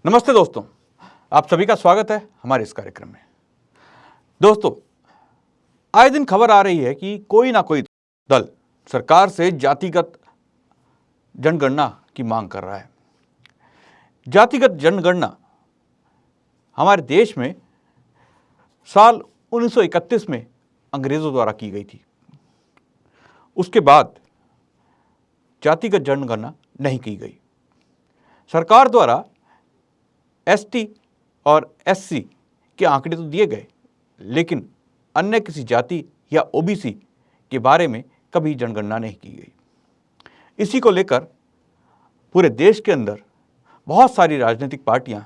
नमस्ते दोस्तों, आप सभी का स्वागत है हमारे इस कार्यक्रम में। दोस्तों, आए दिन खबर आ रही है कि कोई ना कोई दल सरकार से जातिगत जनगणना की मांग कर रहा है। जातिगत जनगणना हमारे देश में साल 1931 में अंग्रेजों द्वारा की गई थी। उसके बाद जातिगत जनगणना नहीं की गई। सरकार द्वारा एसटी और एससी के आंकड़े तो दिए गए, लेकिन अन्य किसी जाति या ओबीसी के बारे में कभी जनगणना नहीं की गई। इसी को लेकर पूरे देश के अंदर बहुत सारी राजनीतिक पार्टियां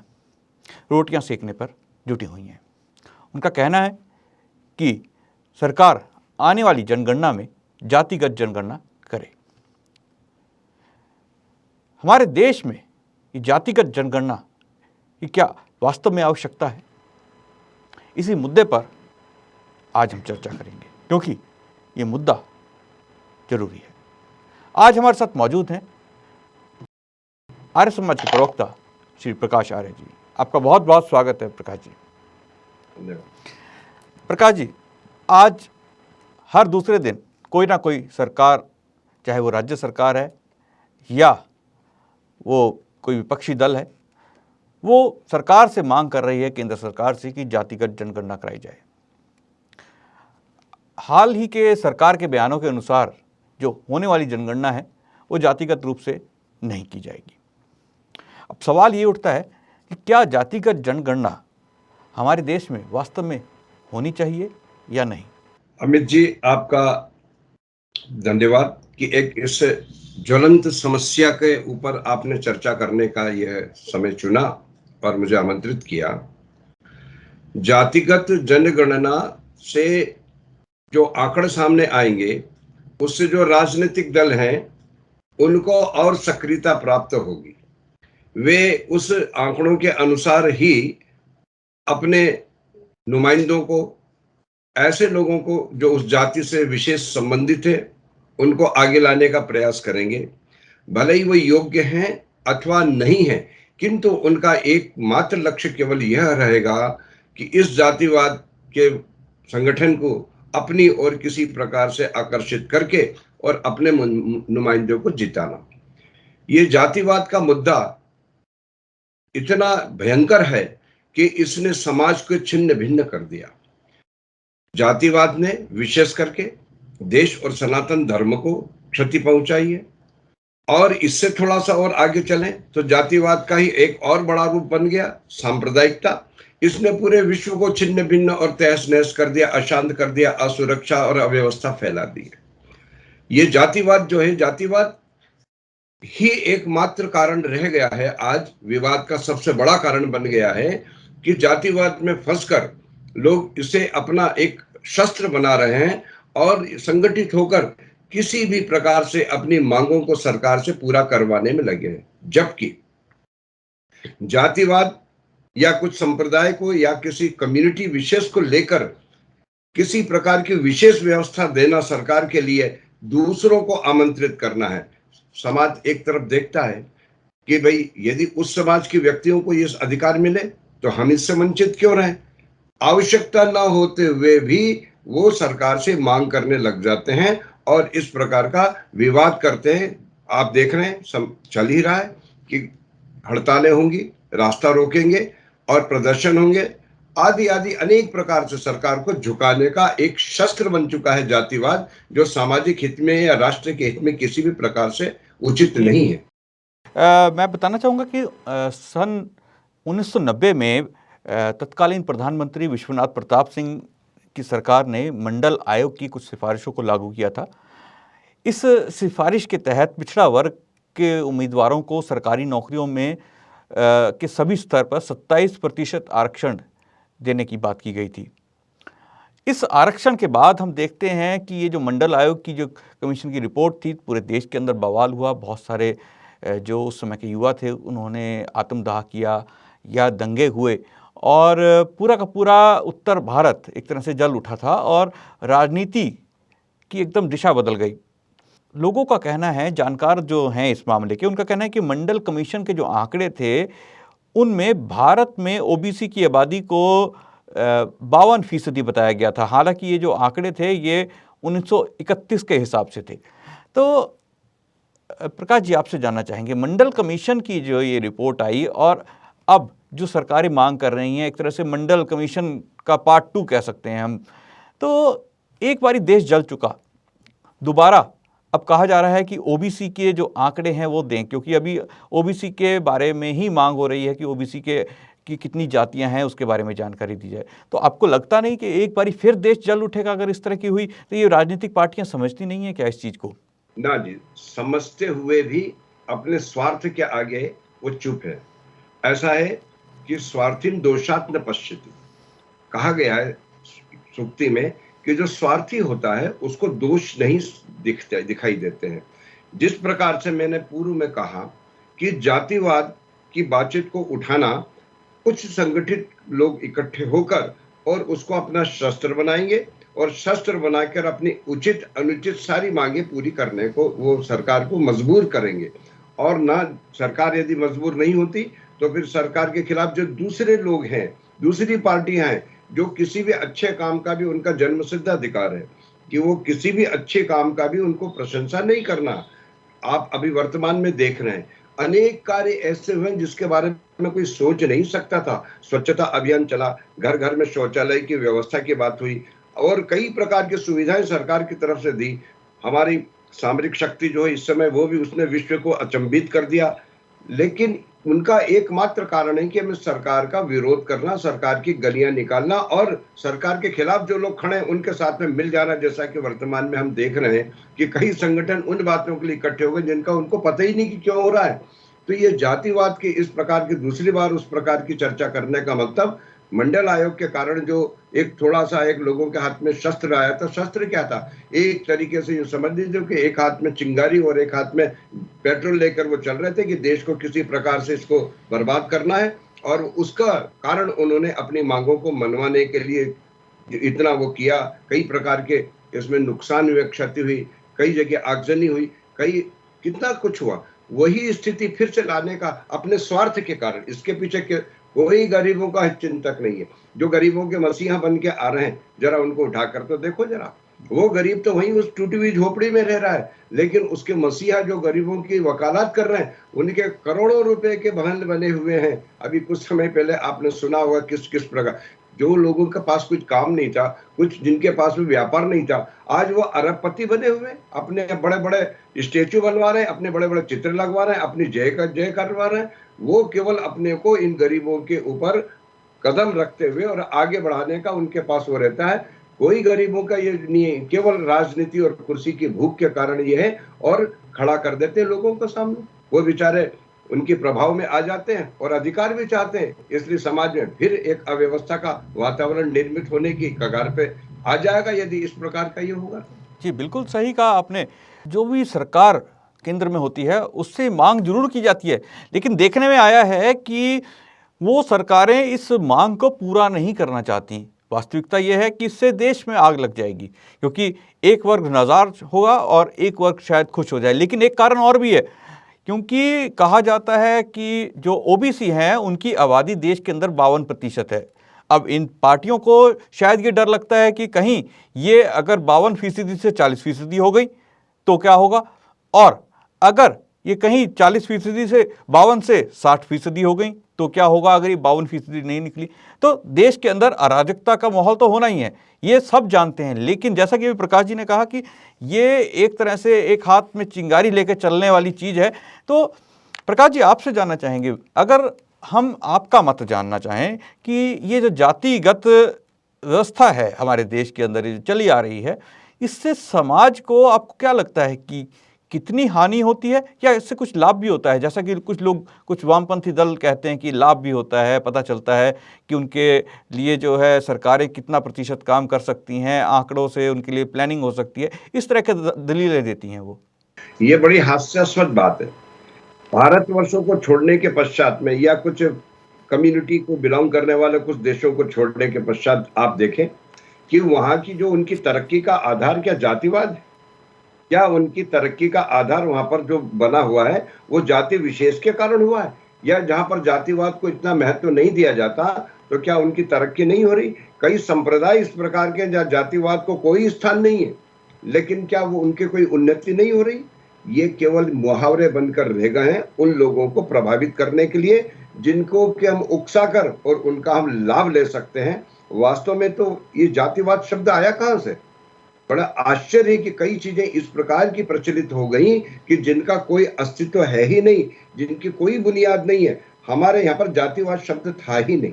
रोटियां सेकने पर जुटी हुई हैं। उनका कहना है कि सरकार आने वाली जनगणना में जातिगत जनगणना करे। हमारे देश में ये जातिगत जनगणना कि क्या वास्तव में आवश्यकता है, इसी मुद्दे पर आज हम चर्चा करेंगे, क्योंकि ये मुद्दा जरूरी है। आज हमारे साथ मौजूद हैं आर्य समाज के प्रवक्ता श्री प्रकाश आर्य जी। आपका बहुत बहुत स्वागत है प्रकाश जी। प्रकाश जी, आज हर दूसरे दिन कोई ना कोई सरकार, चाहे वो राज्य सरकार है या वो कोई विपक्षी दल है, वो सरकार से मांग कर रही है, केंद्र सरकार से, कि जातिगत जनगणना कराई जाए। हाल ही के सरकार के बयानों के अनुसार जो होने वाली जनगणना है वो जातिगत रूप से नहीं की जाएगी। अब सवाल ये उठता है कि क्या जातिगत जनगणना हमारे देश में वास्तव में होनी चाहिए या नहीं? अमित जी, आपका धन्यवाद कि एक इस ज्वलंत समस्या के ऊपर आपने चर्चा करने का यह समय चुना और मुझे आमंत्रित किया। जातिगत जनगणना से जो आंकड़े सामने आएंगे, उससे जो राजनीतिक दल हैं उनको और सक्रियता प्राप्त होगी। वे उस आंकड़ों के अनुसार ही अपने नुमाइंदों को, ऐसे लोगों को जो उस जाति से विशेष संबंधित है, उनको आगे लाने का प्रयास करेंगे। भले ही वो योग्य हैं अथवा नहीं है, किंतु उनका एकमात्र लक्ष्य केवल यह रहेगा कि इस जातिवाद के संगठन को अपनी ओर किसी प्रकार से आकर्षित करके और अपने नुमाइंदों को जिताना। ये जातिवाद का मुद्दा इतना भयंकर है कि इसने समाज को छिन्न भिन्न कर दिया। जातिवाद ने विशेष करके देश और सनातन धर्म को क्षति पहुंचाई है। और इससे थोड़ा सा और आगे चलें तो जातिवाद का ही एक और बड़ा रूप बन गया सांप्रदायिकता। इसने पूरे विश्व को छिन्न भिन्न और तहस नहस कर दिया, अशांत कर दिया, असुरक्षा और अव्यवस्था फैला दी है। ये जातिवाद जो है, जातिवाद ही एकमात्र कारण रह गया है, आज विवाद का सबसे बड़ा कारण बन गया है कि जातिवाद में फंसकर लोग इसे अपना एक शस्त्र बना रहे हैं और संगठित होकर किसी भी प्रकार से अपनी मांगों को सरकार से पूरा करवाने में लगे हैं। जबकि जातिवाद या कुछ संप्रदाय को या किसी कम्युनिटी विशेष को लेकर किसी प्रकार की विशेष व्यवस्था देना सरकार के लिए दूसरों को आमंत्रित करना है। समाज एक तरफ देखता है कि भाई यदि उस समाज के व्यक्तियों को ये अधिकार मिले तो हम इससे वंचित क्यों रहें। आवश्यकता ना होते हुए भी वो सरकार से मांग करने लग जाते हैं और इस प्रकार का विवाद करते हैं। आप देख रहे हैं चल ही रहा है कि हड़तालें होंगी, रास्ता रोकेंगे और प्रदर्शन होंगे, आदि आदि अनेक प्रकार से सरकार को झुकाने का एक शस्त्र बन चुका है जातिवाद, जो सामाजिक हित में या राष्ट्र के हित में किसी भी प्रकार से उचित नहीं है। मैं बताना चाहूँगा कि सन 1990 में तत्कालीन प्रधानमंत्री विश्वनाथ प्रताप सिंह की सरकार ने मंडल आयोग की कुछ सिफारिशों को लागू किया था। इस सिफारिश के तहत पिछड़ा वर्ग के उम्मीदवारों को सरकारी नौकरियों में के सभी स्तर पर 27% आरक्षण देने की बात की गई थी। इस आरक्षण के बाद हम देखते हैं कि ये जो मंडल आयोग की जो कमीशन की रिपोर्ट थी, पूरे देश के अंदर बवाल हुआ। बहुत सारे जो उस समय के युवा थे उन्होंने आत्मदाह किया या दंगे हुए और पूरा का पूरा उत्तर भारत एक तरह से जल उठा था और राजनीति की एकदम दिशा बदल गई। लोगों का कहना है, जानकार जो हैं इस मामले के, उनका कहना है कि मंडल कमीशन के जो आंकड़े थे उनमें भारत में ओबीसी की आबादी को 52% बताया गया था। हालांकि ये जो आंकड़े थे ये 1931 के हिसाब से थे। तो प्रकाश जी, आपसे जानना चाहेंगे, मंडल कमीशन की जो ये रिपोर्ट आई और अब जो सरकारें मांग कर रही हैं, एक तरह से मंडल कमीशन का पार्ट 2 कह सकते हैं हम। तो एक बारी देश जल चुका, दोबारा अब कहा जा रहा है कि ओबीसी के जो आंकड़े हैं वो दें, क्योंकि अभी ओबीसी के बारे में ही मांग हो रही है कि ओबीसी के की कितनी जातियां हैं उसके बारे में जानकारी दी जाए। तो आपको लगता नहीं कि एक बारी फिर देश जल उठेगा अगर इस तरह की हुई? तो ये राजनीतिक पार्टियां समझती नहीं है क्या इस चीज को? ना जी, समझते हुए भी अपने स्वार्थ के आगे वो चुप है। ऐसा है कि स्वार्थिन दोषात् न पश्यति, कहा गया है सूक्ति में कि जो स्वार्थी होता है उसको दोष नहीं दिखाई देते हैं। जिस प्रकार से मैंने पूर्व में कहा कि जातिवाद की बातचीत को उठाना, कुछ संगठित लोग इकट्ठे होकर और उसको अपना शस्त्र बनाएंगे और शस्त्र बनाकर अपनी उचित अनुचित सारी मांगे पूरी करने को वो सरकार को मजबूर करेंगे। और ना सरकार यदि मजबूर नहीं होती तो फिर सरकार के खिलाफ जो दूसरे लोग हैं, दूसरी पार्टियां हैं, जो किसी भी अच्छे काम का भी उनका जन्मसिद्ध अधिकार है कि वो किसी भी अच्छे काम का भी उनको प्रशंसा नहीं करना। आप अभी वर्तमान में देख रहे हैं अनेक कार्य ऐसे हुए जिसके बारे में कोई सोच नहीं सकता था। स्वच्छता अभियान चला, घर घर में शौचालय की व्यवस्था की बात हुई और कई प्रकार की सुविधाएं सरकार की तरफ से दी। हमारी सामरिक शक्ति जो है इस समय वो भी उसने विश्व को अचंभित कर दिया। लेकिन उनका एकमात्र कारण है कि हमें सरकार का विरोध करना, सरकार की गलियां निकालना और सरकार के खिलाफ जो लोग खड़े हैं उनके साथ में मिल जाना। जैसा कि वर्तमान में हम देख रहे हैं कि कई संगठन उन बातों के लिए इकट्ठे हो गए जिनका उनको पता ही नहीं कि क्यों हो रहा है। तो ये जातिवाद की इस प्रकार की दूसरी बार उस प्रकार की चर्चा करने का मतलब मंडल आयोग के कारण जो एक थोड़ा सा एक लोगों के हाथ में शस्त्र आया था। शस्त्र क्या था? एक तरीके से समझ लीजिए कि एक हाथ में चिंगारी और एक हाथ में पेट्रोल लेकर वो चल रहे थे कि देश को किसी प्रकार से इसको बर्बाद करना है। और उसका कारण उन्होंने अपनी मांगों को मनवाने के लिए इतना वो किया। कई प्रकार के इसमें नुकसान हुए, क्षति हुई, कई जगह आगजनी हुई, कई कितना कुछ हुआ। वही स्थिति फिर से लाने का अपने स्वार्थ के कारण, इसके पीछे के कोई गरीबों का चिंतक नहीं है। जो गरीबों के मसीहा बन के आ रहे हैं, जरा उनको उठाकर तो देखो जरा। वो गरीब तो वहीं उस टूटी हुई झोपड़ी में रह रहा है, लेकिन उसके मसीहा जो गरीबों की वकालत कर रहे हैं उनके करोड़ों रुपए के भवन बने हुए हैं। अभी कुछ समय पहले आपने सुना होगा किस किस प्रकार जो लोगों के पास कुछ काम नहीं था, कुछ जिनके पास भी व्यापार नहीं था, आज वो अरबपति बने हुए, अपने बड़े बड़े स्टेचू बनवा रहे हैं, अपने बड़े बड़े चित्र लगवा रहे हैं, अपनी जय करवा रहे हैं। वो केवल अपने को इन गरीबों के ऊपर कदम रखते हुए और आगे बढ़ाने का उनके पास वो रहता है। कोई गरीबों का ये नहीं है, केवल राजनीति और कुर्सी की भूख के कारण ये है और खड़ा कर देते हैं लोगों के सामने। वो बेचारे उनके प्रभाव में आ जाते हैं और अधिकार भी चाहते हैं, इसलिए समाज में फिर एक अव्यवस्था का वातावरण निर्मित होने की कगार पे आ जाएगा यदि इस प्रकार का ये होगा। जी, बिल्कुल सही कहा आपने। जो भी सरकार केंद्र में होती है उससे मांग जरूर की जाती है, लेकिन देखने में आया है कि वो सरकारें इस मांग को पूरा नहीं करना चाहती। वास्तविकता यह है कि इससे देश में आग लग जाएगी, क्योंकि एक वर्ग नाराज होगा और एक वर्ग शायद खुश हो जाए। लेकिन एक कारण और भी है, क्योंकि कहा जाता है कि जो ओबीसी हैं उनकी आबादी देश के अंदर 52% है। अब इन पार्टियों को शायद ये डर लगता है कि कहीं ये अगर 52% से 40% हो गई तो क्या होगा, और अगर ये कहीं 40% से 52 से 60% हो गई तो क्या होगा अगर ये 52% नहीं निकली। तो देश के अंदर अराजकता का माहौल तो होना ही है, ये सब जानते हैं। लेकिन जैसा कि प्रकाश जी ने कहा कि ये एक तरह से एक हाथ में चिंगारी लेकर चलने वाली चीज़ है। तो प्रकाश जी, आपसे जानना चाहेंगे, अगर हम आपका मत जानना चाहें कि ये जो जातिगत व्यवस्था है हमारे देश के अंदर ये चली आ रही है, इससे समाज को आपको क्या लगता है कि कितनी हानि होती है या इससे कुछ लाभ भी होता है? जैसा कि कुछ लोग, कुछ वामपंथी दल कहते हैं कि लाभ भी होता है, पता चलता है कि उनके लिए जो है सरकारें कितना प्रतिशत काम कर सकती हैं, आंकड़ों से उनके लिए प्लानिंग हो सकती है, इस तरह के दलीलें देती हैं वो। ये बड़ी हास्यास्पद बात है। भारतवर्षों को छोड़ने के पश्चात में या कुछ कम्युनिटी को बिलोंग करने वाले कुछ देशों को छोड़ने के पश्चात आप देखें कि वहां की जो उनकी तरक्की का आधार क्या जातिवाद है? क्या उनकी तरक्की का आधार वहां पर जो बना हुआ है वो जाति विशेष के कारण हुआ है? या जहां पर जातिवाद को इतना महत्व नहीं दिया जाता, तो क्या उनकी तरक्की नहीं हो रही? कई संप्रदाय इस प्रकार के जहां जातिवाद को कोई स्थान नहीं है, लेकिन क्या वो उनके कोई उन्नति नहीं हो रही? ये केवल मुहावरे बनकर रह गए हैं उन लोगों को प्रभावित करने के लिए, जिनको कि हम उकसाकर और उनका हम लाभ ले सकते हैं। वास्तव में तो ये जातिवाद शब्द आया कहां से? बड़ा आश्चर्य है कि कई चीजें इस प्रकार की प्रचलित हो गई कि जिनका कोई अस्तित्व है ही नहीं, जिनकी कोई बुनियाद नहीं है। हमारे यहाँ पर जातिवाद शब्द था ही नहीं।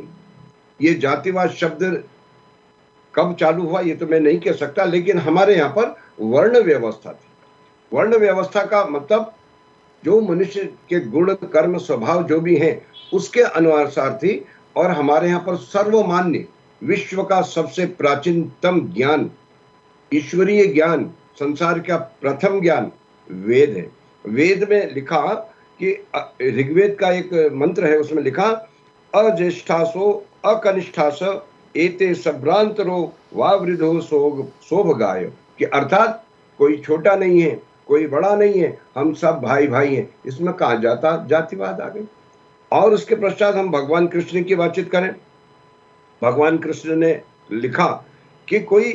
ये जातिवाद शब्द कब चालू हुआ ये तो मैं नहीं कह सकता, लेकिन हमारे यहाँ पर वर्ण व्यवस्था थी। वर्ण व्यवस्था का मतलब जो मनुष्य के गुण कर्म स्वभाव जो भी हैं उसके अनुसार थी। और हमारे यहाँ पर सर्वमान्य विश्व का सबसे प्राचीनतम ज्ञान, ईश्वरीय ज्ञान, संसार का प्रथम ज्ञान वेद है। वेद में लिखा कि ऋग्वेद का एक मंत्र है, उसमें लिखा अज्येष्ठासो अकनिष्ठास एते सभ्रांतरो वावृधो शोभ गाय, कि अर्थात कोई छोटा नहीं है, कोई बड़ा नहीं है, हम सब भाई भाई हैं। इसमें कहा जाता जातिवाद आ गई। और उसके पश्चात हम भगवान कृष्ण की बातचीत करें। भगवान कृष्ण ने लिखा कि कोई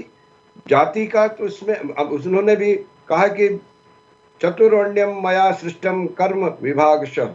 जाति का, तो इसमें अब उन्होंने भी कहा कि चतुर्वर्ण्यम मया सृष्टम कर्म विभागशः,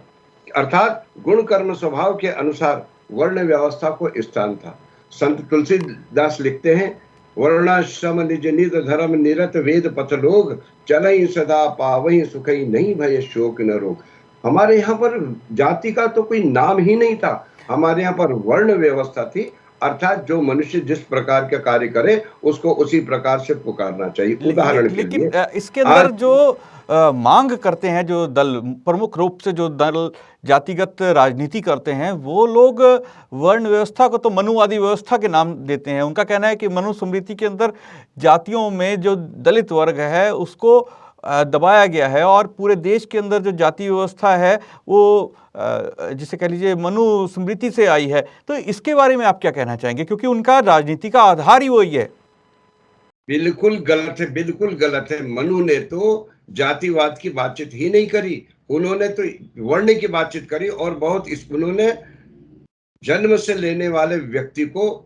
अर्थात गुण कर्म स्वभाव के अनुसार वर्ण व्यवस्था को स्थान था। संत तुलसीदास लिखते हैं, वर्णाश्रम निज निज धर्म निरत वेद पथ लोग, चलई सदा पावई सुखई नहीं भय शोक न रोग। हमारे यहाँ पर जाति का तो कोई नाम ही नहीं था, हमारे यहाँ पर वर्ण व्यवस्था थी। अर्थात जो मनुष्य जिस प्रकार का कार्य करे उसको उसी प्रकार से पुकारना चाहिए। उदाहरण के लेकिन लिए इसके अंदर जो मांग करते हैं, जो दल प्रमुख रूप से जो दल जातिगत राजनीति करते हैं, वो लोग वर्ण व्यवस्था को तो मनुवादी व्यवस्था के नाम देते हैं। उनका कहना है कि मनुस्मृति के अंदर जातियों में जो दलित वर्ग है उसको दबाया गया है, और पूरे देश के अंदर जो जाति व्यवस्था है वो जिसे कह लीजिए मनुस्मृति से आई है। तो इसके बारे में आप क्या कहना चाहेंगे, क्योंकि उनका राजनीति का आधार ही वही है। बिल्कुल गलत है, बिल्कुल गलत है। मनु ने तो जातिवाद की बातचीत ही नहीं करी, उन्होंने तो वर्ण की बातचीत करी। और बहुत उन्होंने जन्म से लेने वाले व्यक्ति को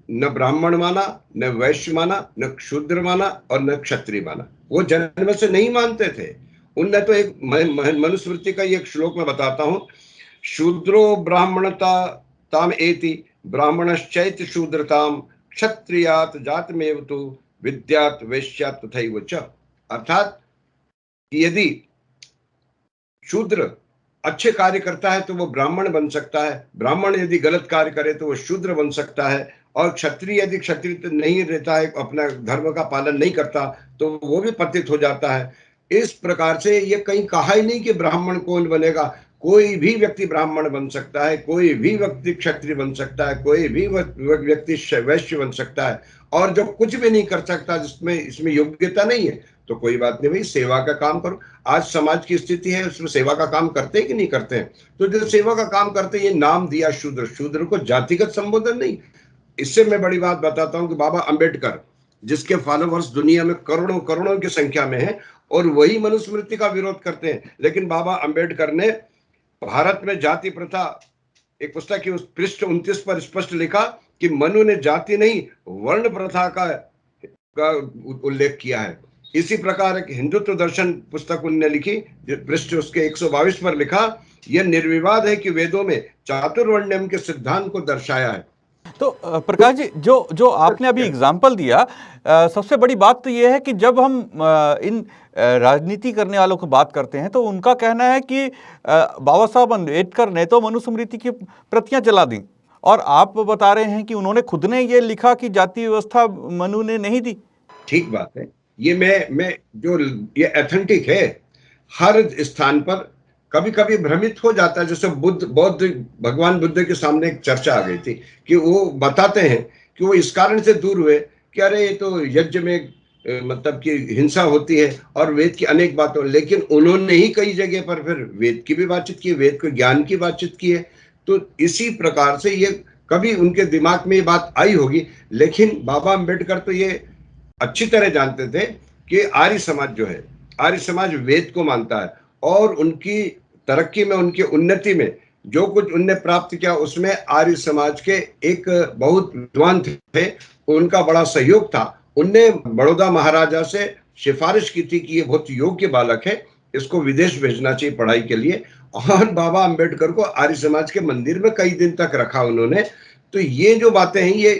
न ब्राह्मण माना, न वैश्य माना, न शूद्र माना और न क्षत्रिय माना। वो जन्म से नहीं मानते थे। उनने तो एक मनुस्मृति का एक श्लोक में बताता हूं, शूद्रो ब्राह्मणता ताम एति ब्राह्मणश्चैत शूद्रताम क्षत्रियात जातमेव तु विद्यात वैश्यात तथैव च। अर्थात यदि शूद्र अच्छे कार्य करता है तो वो ब्राह्मण बन सकता है, ब्राह्मण यदि गलत कार्य करे तो वो शूद्र बन सकता है, और क्षत्रिय यदि क्षत्रिय नहीं रहता है, अपना धर्म का पालन नहीं करता, तो वो भी पतित हो जाता है। इस प्रकार से ये कहीं कहा ही नहीं कि ब्राह्मण कौन बनेगा। कोई भी व्यक्ति ब्राह्मण बन सकता है, कोई भी व्यक्ति क्षत्रिय बन सकता है, कोई भी व्यक्ति वैश्य बन सकता है, और जो कुछ भी नहीं कर सकता, जिसमें इसमें योग्यता नहीं है, तो कोई बात नहीं भाई, सेवा का काम करो। आज समाज की स्थिति है उसमें सेवा का काम करते हैं कि नहीं करते हैं? तो जो सेवा का काम करते हैं, ये नाम दिया शूद्र, शूद्र को जातिगत संबोधन नहीं। इससे मैं बड़ी बात बताता हूं कि बाबा अंबेडकर, जिसके फॉलोवर्स दुनिया में करोड़ों करोड़ों की संख्या में है, और वही मनुस्मृति का विरोध करते हैं, लेकिन बाबा अंबेडकर ने भारत में जाति प्रथा, एक पुस्तक की उस पृष्ठ 29 पर स्पष्ट लिखा कि मनु ने जाति नहीं वर्ण प्रथा का उल्लेख किया है। इसी प्रकार एक हिंदुत्व दर्शन पुस्तक उन्होंने लिखी, पृष्ठ उसके 122 पर लिखा, यह निर्विवाद है कि वेदों में चातुर्वर्ण्यम के सिद्धांत को दर्शाया है। तो प्रकाश जी, जो आपने अभी एग्जाम्पल दिया, सबसे बड़ी बात तो ये है कि जब हम इन राजनीति करने वालों को बात करते हैं तो उनका कहना है कि बाबा साहब अम्बेडकर ने तो मनुस्मृति की प्रतियां जला दी, और आप बता रहे हैं कि उन्होंने खुद ने ये लिखा कि जाति व्यवस्था मनु ने नहीं दी। ठीक बात है, ये मैं जो ये ऑथेंटिक है। हर स्थान पर कभी कभी भ्रमित हो जाता है। जैसे बौद्ध भगवान बुद्ध के सामने एक चर्चा आ गई थी कि वो बताते हैं कि वो इस कारण से दूर हुए कि अरे ये तो यज्ञ में मतलब कि हिंसा होती है और वेद की अनेक बातों, लेकिन उन्होंने ही कई जगह पर फिर वेद की भी बातचीत की, वेद के ज्ञान की बातचीत की है। तो इसी प्रकार से ये कभी उनके दिमाग में ये बात आई होगी, लेकिन बाबा अम्बेडकर तो ये अच्छी तरह जानते थे कि आर्य समाज जो है, आर्य समाज वेद को मानता है, और उनकी तरक्की में, उनकी उन्नति में जो कुछ उनने प्राप्त किया उसमें आर्य समाज के एक बहुत विद्वान थे, उनका बड़ा सहयोग था। उनने बड़ौदा महाराजा से सिफारिश की थी कि ये बहुत योग्य बालक है, इसको विदेश भेजना चाहिए पढ़ाई के लिए। और बाबा अंबेडकर को आर्य समाज के मंदिर में कई दिन तक रखा उन्होंने। तो ये जो बातें हैं ये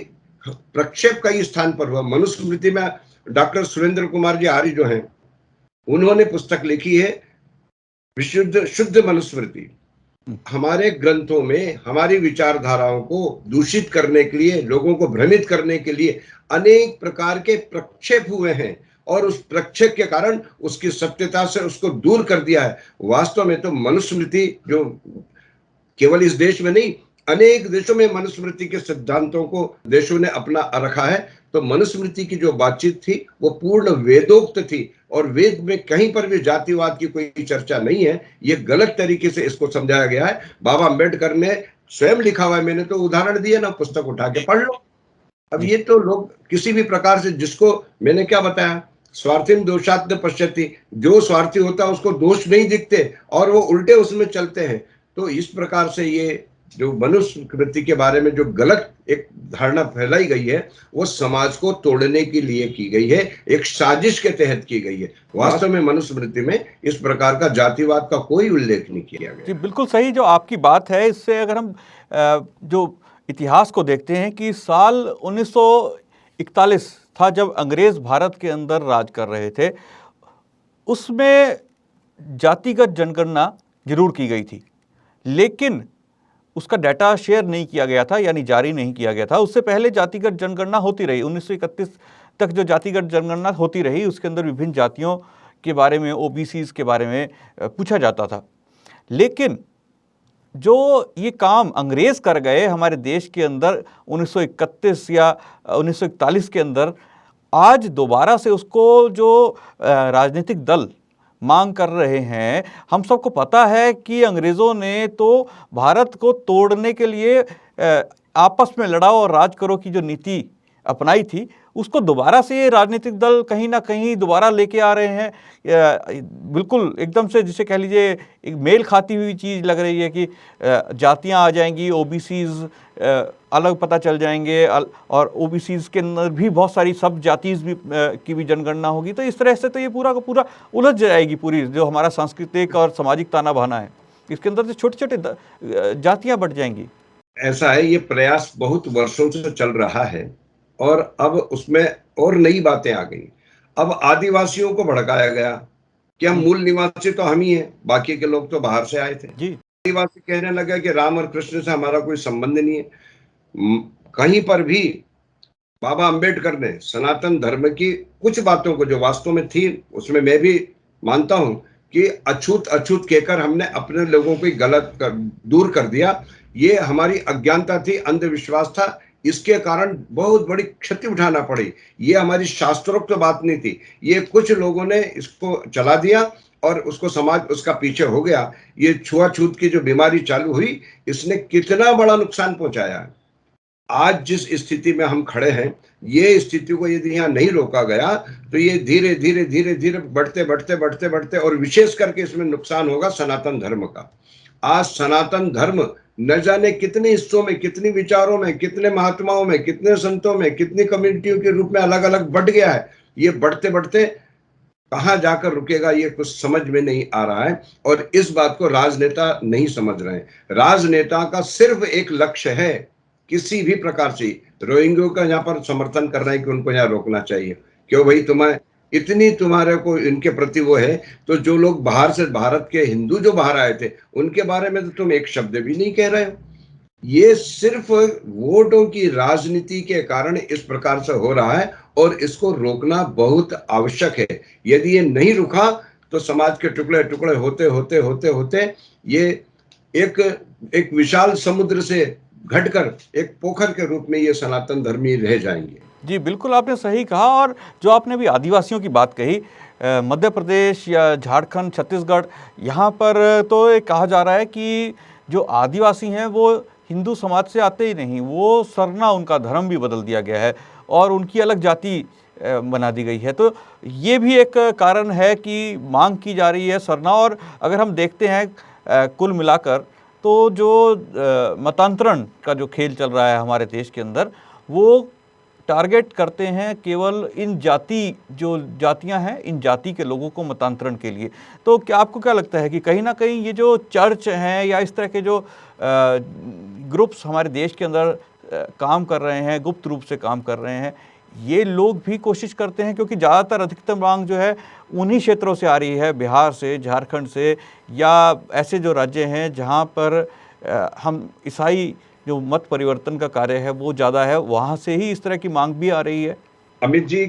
प्रक्षेप कई स्थान पर हुआ। मनुस्मृति में डॉक्टर सुरेंद्र कुमार जी आर्य जो हैं, उन्होंने पुस्तक लिखी है विशुद्ध शुद्ध मनुस्मृति। हमारे ग्रंथों में हमारी विचारधाराओं को दूषित करने के लिए, लोगों को भ्रमित करने के लिए अनेक प्रकार के प्रक्षेप हुए हैं, और उस प्रक्षेप के कारण उसकी सत्यता से उसको दूर कर दिया है। वास्तव में तो मनुस्मृति जो केवल इस देश में नहीं, अनेक देशों में मनुस्मृति के सिद्धांतों को देशों ने अपना रखा है। तो मनुस्मृति की जो बातचीत थी वो पूर्ण वेदोक्त थी, और वेद में कहीं पर भी जातिवाद की कोई चर्चा नहीं है। ये गलत तरीके से इसको समझाया गया है। बाबा अंबेडकर ने स्वयं लिखा हुआ है, मैंने तो उदाहरण दिया ना, पुस्तक उठा के पढ़ लो। अब ये तो लोग किसी भी प्रकार से, जिसको मैंने क्या बताया, स्वार्थिम दोषात् न पश्यति, जो स्वार्थी होता है उसको दोष नहीं दिखते और वो उल्टे उसमें चलते हैं। तो इस प्रकार से ये जो मनुस्मृति के बारे में जो गलत एक धारणा फैलाई गई है वो समाज को तोड़ने के लिए की गई है, एक साजिश के तहत की गई है। वास्तव में मनुस्मृति में इस प्रकार का जातिवाद का कोई उल्लेख नहीं किया गया। जी बिल्कुल सही जो आपकी बात है। इससे अगर हम जो इतिहास को देखते हैं कि साल 1941 था जब अंग्रेज भारत के अंदर राज कर रहे थे, उसमें जातिगत जनगणना जरूर की गई थी, लेकिन उसका डाटा शेयर नहीं किया गया था, यानी जारी नहीं किया गया था। उससे पहले जातिगत जनगणना होती रही, 1931 तक जो जातिगत जनगणना होती रही उसके अंदर विभिन्न जातियों के बारे में, ओबीसीज के बारे में पूछा जाता था। लेकिन जो ये काम अंग्रेज कर गए हमारे देश के अंदर 1931 या 1941 के अंदर, आज दोबारा से उसको जो राजनीतिक दल मांग कर रहे हैं, हम सबको पता है कि अंग्रेज़ों ने तो भारत को तोड़ने के लिए आपस में लड़ाओ और राज करो की जो नीति अपनाई थी, उसको दोबारा से ये राजनीतिक दल कहीं ना कहीं दोबारा लेके आ रहे हैं। बिल्कुल एकदम से जिसे कह लीजिए एक मेल खाती हुई चीज़ लग रही है कि जातियां आ जाएंगी, ओबीसीज अलग पता चल जाएंगे, और ओबीसीज के अंदर भी बहुत सारी सब जातीज भी की भी जनगणना होगी। तो इस तरह से तो ये पूरा का पूरा उलझ जाएगी पूरी जो हमारा सांस्कृतिक और सामाजिक ताना बाना है, इसके अंदर से छोटे छोटे जातियां बढ़ जाएंगी। ऐसा है, ये प्रयास बहुत वर्षों से चल रहा है और अब उसमें और नई बातें आ गई। अब आदिवासियों को भड़काया गया कि हम मूल निवासी तो हम ही हैं, बाकी के लोग तो बाहर से आए थे। जी। आदिवासी कहने लगा कि राम और कृष्ण से हमारा कोई संबंध नहीं है। कहीं पर भी बाबा अंबेडकर ने सनातन धर्म की कुछ बातों को जो वास्तव में थी, उसमें मैं भी मानता हूं कि अछूत अछूत कहकर हमने अपने लोगों को गलत दूर कर दिया। ये हमारी अज्ञानता थी, अंधविश्वास था, इसके कारण बहुत बड़ी क्षति उठाना पड़ी। ये हमारी शास्त्रोक्त बात नहीं थी, ये कुछ लोगों ने इसको चला दिया और उसको समाज उसका पीछे हो गया। ये छुआछूत की जो बीमारी चालू हुई, इसने कितना बड़ा नुकसान पहुंचाया है। आज जिस स्थिति में हम खड़े हैं, ये स्थिति को यदि यहाँ नहीं रोका गया तो ये धीरे धीरे धीरे धीरे बढ़ते बढ़ते बढ़ते बढ़ते, और विशेष करके इसमें नुकसान होगा सनातन धर्म का। आज सनातन धर्म न जाने कितने हिस्सों में, कितनी विचारों में, कितने महात्माओं में, कितने संतों में, कितनी कम्युनिटियों के रूप में अलग अलग बढ़ गया है। ये बढ़ते बढ़ते कहाँ जाकर रुकेगा ये कुछ समझ में नहीं आ रहा है, और इस बात को राजनेता नहीं समझ रहे हैं। राजनेता का सिर्फ एक लक्ष्य है, किसी भी प्रकार से रोहिंग्यों का यहाँ पर समर्थन कर रहे हैं कि उनको यहाँ रोकना चाहिए। क्यों भाई, तुम्हें इतनी तुम्हारे को इनके प्रति वो है, तो जो लोग बाहर से, भारत के हिंदू जो बाहर आए थे, उनके बारे में तो तुम एक शब्द भी नहीं कह रहे हो। ये सिर्फ वोटों की राजनीति के कारण इस प्रकार से हो रहा है, और इसको रोकना बहुत आवश्यक है। यदि ये नहीं रुका तो समाज के टुकड़े टुकड़े होते होते होते होते ये एक विशाल समुद्र से घटकर एक पोखर के रूप में ये सनातन धर्मी रह जाएंगे। जी बिल्कुल, आपने सही कहा। और जो आपने अभी आदिवासियों की बात कही, मध्य प्रदेश या झारखंड, छत्तीसगढ़, यहाँ पर तो ये कहा जा रहा है कि जो आदिवासी हैं वो हिंदू समाज से आते ही नहीं, वो सरना उनका धर्म भी बदल दिया गया है और उनकी अलग जाति बना दी गई है। तो ये भी एक कारण है कि मांग की जा रही है सरना। और अगर हम देखते हैं कुल मिलाकर तो जो मतांतरण का जो खेल चल रहा है हमारे देश के अंदर, वो टारगेट करते हैं केवल इन जो जातियां हैं, इन जाति के लोगों को मतांतरण के लिए। तो क्या आपको क्या लगता है कि कहीं ना कहीं ये जो चर्च हैं या इस तरह के जो ग्रुप्स हमारे देश के अंदर काम कर रहे हैं, गुप्त रूप से काम कर रहे हैं, ये लोग भी कोशिश करते हैं, क्योंकि ज़्यादातर अधिकतम मांग जो है उन्हीं क्षेत्रों से आ रही है, बिहार से, झारखंड से, या ऐसे जो राज्य हैं जहाँ पर हम ईसाई जो मत परिवर्तन का कार्य है वो ज़्यादा है, वहाँ से ही इस तरह की मांग भी आ रही है। अमित जी,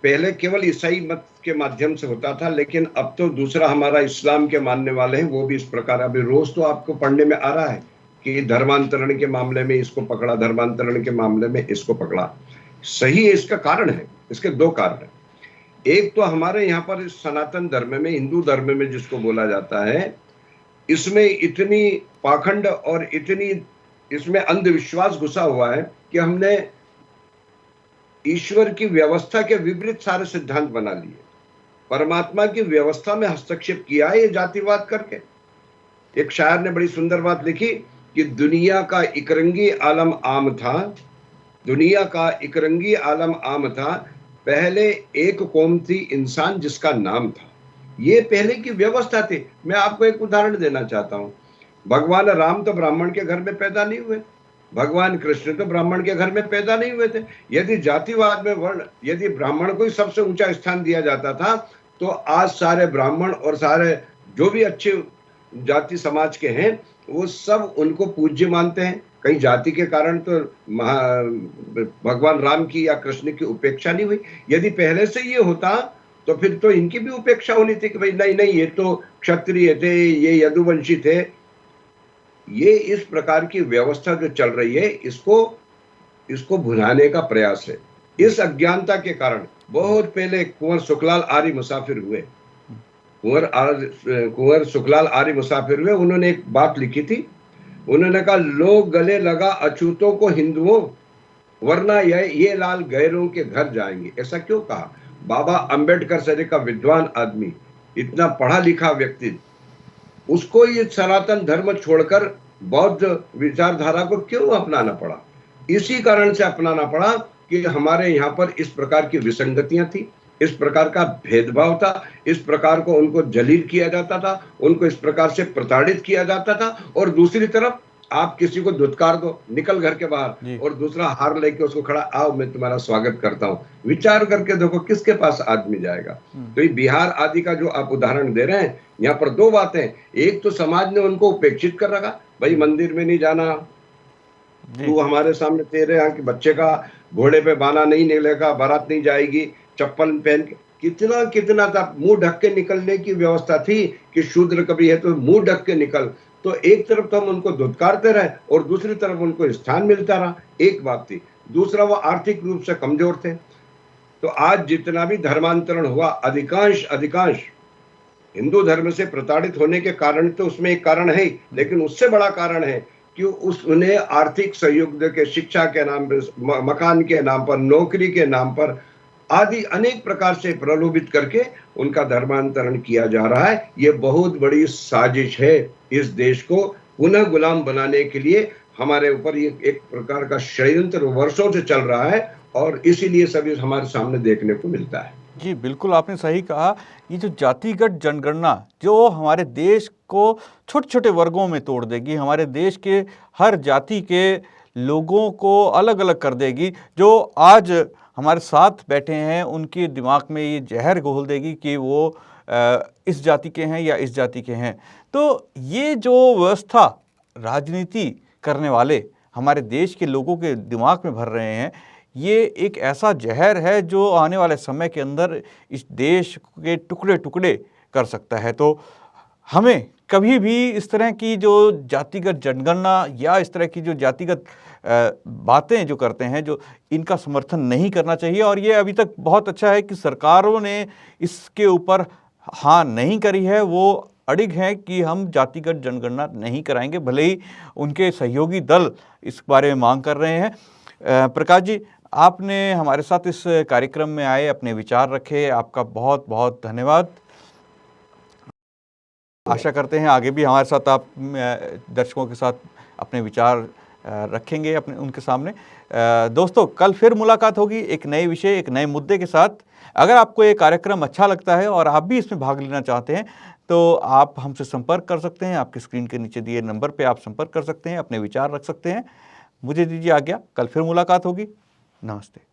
पहले केवल ईसाई मत के माध्यम से होता था, लेकिन अब तो दूसरा हमारा इस्लाम के मानने वाले हैं वो भी इस प्रकार, अभी रोज तो आपको पढ़ने में आ रहा है कि धर्मांतरण के मामले में इसको पकड़ा, धर्मांतरण के मामले में इसको पकड़ा। सही है, इसका कारण है, इसके दो कारण है। एक तो हमारे यहाँ पर इस सनातन धर्म में, हिंदू धर्म में जिसको बोला जाता है, इसमें इतनी पाखंड और इतनी इसमें अंधविश्वास घुसा हुआ है कि हमने ईश्वर की व्यवस्था के विपरीत सारे सिद्धांत बना लिए, परमात्मा की व्यवस्था में हस्तक्षेप किया है ये जातिवाद करके। एक शायर ने बड़ी सुंदर बात लिखी कि दुनिया का इकरंगी आलम आम था, दुनिया का इकरंगी आलम आम था, पहले एक कौम थी इंसान जिसका नाम था। ये पहले की व्यवस्था थी। मैं आपको एक उदाहरण देना चाहता हूं। भगवान राम तो ब्राह्मण के घर में पैदा नहीं हुए, भगवान कृष्ण तो ब्राह्मण के घर में पैदा नहीं हुए थे। यदि जातिवाद में वर्ण, यदि ब्राह्मण को ही सबसे ऊंचा स्थान दिया जाता था, तो आज सारे ब्राह्मण और सारे जो भी अच्छे जाति समाज के हैं वो सब उनको पूज्य मानते हैं। कहीं जाति के कारण तो भगवान राम की या कृष्ण की उपेक्षा नहीं हुई। यदि पहले से ये होता तो फिर तो इनकी भी उपेक्षा होनी थी कि भाई नहीं नहीं, ये तो क्षत्रिय थे, ये यदुवंशी थे। ये इस प्रकार की व्यवस्था जो चल रही है, इसको भुनाने का प्रयास है। इस अज्ञानता के कारण बहुत पहले कुंवर सुखलाल आर्य मुसाफिर हुए, कुंवर सुखलाल आर्य मुसाफिर हुए। उन्होंने एक बात लिखी थी, उन्होंने कहा, लोग गले लगा अछूतों को हिंदुओं, वरना ये लाल गैरों के घर जाएंगे। ऐसा क्यों कहा? बाबा अंबेडकर सर का विद्वान आदमी, इतना पढ़ा लिखा व्यक्ति, उसको ये सनातन धर्म छोड़कर बौद्ध विचारधारा को क्यों अपनाना पड़ा? इसी कारण से अपनाना पड़ा कि हमारे यहाँ पर इस प्रकार की विसंगतियां थी, इस प्रकार का भेदभाव था, इस प्रकार को उनको जलील किया जाता था, उनको इस प्रकार से प्रताड़ित किया जाता था। और दूसरी तरफ आप किसी को धुतकार दो, निकल घर के बाहर, और दूसरा हार लेके उसको खड़ा, आओ मैं तुम्हारा स्वागत करता हूं। विचार करके देखो किसके पास आदमी जाएगा। तो ये बिहार आदि का जो आप उदाहरण दे रहे हैं, यहाँ पर दो बातें। एक तो समाज ने उनको उपेक्षित कर रखा, भाई मंदिर में नहीं जाना, तू हमारे सामने, तेरे यहाँ के बच्चे का घोड़े पे बाना नहीं निकलेगा, बारात नहीं जाएगी, चप्पल पहन के, कितना कितना था। मुंह ढक के निकलने की व्यवस्था थी कि शूद्र कभी है तो मुंह ढक के निकल। तो एक तरफ तो हम उनको धुतकारते रहे और दूसरी तरफ उनको स्थान मिलता रहा, एक बात थी। दूसरा, वो आर्थिक रूप से कमजोर थे। तो आज जितना भी धर्मांतरण हुआ, अधिकांश हिंदू धर्म से प्रताड़ित होने के कारण, तो उसमें एक कारण है, लेकिन उससे बड़ा कारण है कि उन्हें आर्थिक सहयोग देके, शिक्षा के नाम पर, मकान के नाम पर, नौकरी के नाम पर आदि अनेक प्रकार से प्रलोभित करके उनका धर्मांतरण किया जा रहा है। ये बहुत बड़ी साजिश है। इस देश को पुनः गुलाम बनाने के लिए हमारे ऊपर ये एक प्रकार का षड्यंत्र वर्षों से चल रहा है, और इसीलिए सभी हमारे सामने देखने को मिलता है। जी बिल्कुल, आपने सही कहा। ये जो जातिगत जनगणना जो हमारे देश को छोटे छोटे वर्गों में तोड़ देगी, हमारे देश के हर जाति के लोगों को अलग अलग कर देगी, जो आज हमारे साथ बैठे हैं उनके दिमाग में ये जहर घोल देगी कि वो इस जाति के हैं या इस जाति के हैं। तो ये जो व्यवस्था राजनीति करने वाले हमारे देश के लोगों के दिमाग में भर रहे हैं, ये एक ऐसा जहर है जो आने वाले समय के अंदर इस देश के टुकड़े टुकड़े कर सकता है। तो हमें कभी भी इस तरह की जो जातिगत जनगणना या इस तरह की जो जातिगत बातें जो करते हैं, जो इनका समर्थन नहीं करना चाहिए। और ये अभी तक बहुत अच्छा है कि सरकारों ने इसके ऊपर हाँ नहीं करी है, वो अड़िग हैं कि हम जातिगत जनगणना नहीं कराएंगे, भले ही उनके सहयोगी दल इस बारे में मांग कर रहे हैं। प्रकाश जी, आपने हमारे साथ इस कार्यक्रम में आए, अपने विचार रखे, आपका बहुत बहुत धन्यवाद। आशा करते हैं आगे भी हमारे साथ आप दर्शकों के साथ अपने विचार रखेंगे अपने उनके सामने। दोस्तों, कल फिर मुलाकात होगी एक नए विषय, एक नए मुद्दे के साथ। अगर आपको ये कार्यक्रम अच्छा लगता है और आप भी इसमें भाग लेना चाहते हैं तो आप हमसे संपर्क कर सकते हैं। आपकी स्क्रीन के नीचे दिए नंबर पे आप संपर्क कर सकते हैं, अपने विचार रख सकते हैं। मुझे दीजिए आज्ञा, कल फिर मुलाकात होगी। नमस्ते।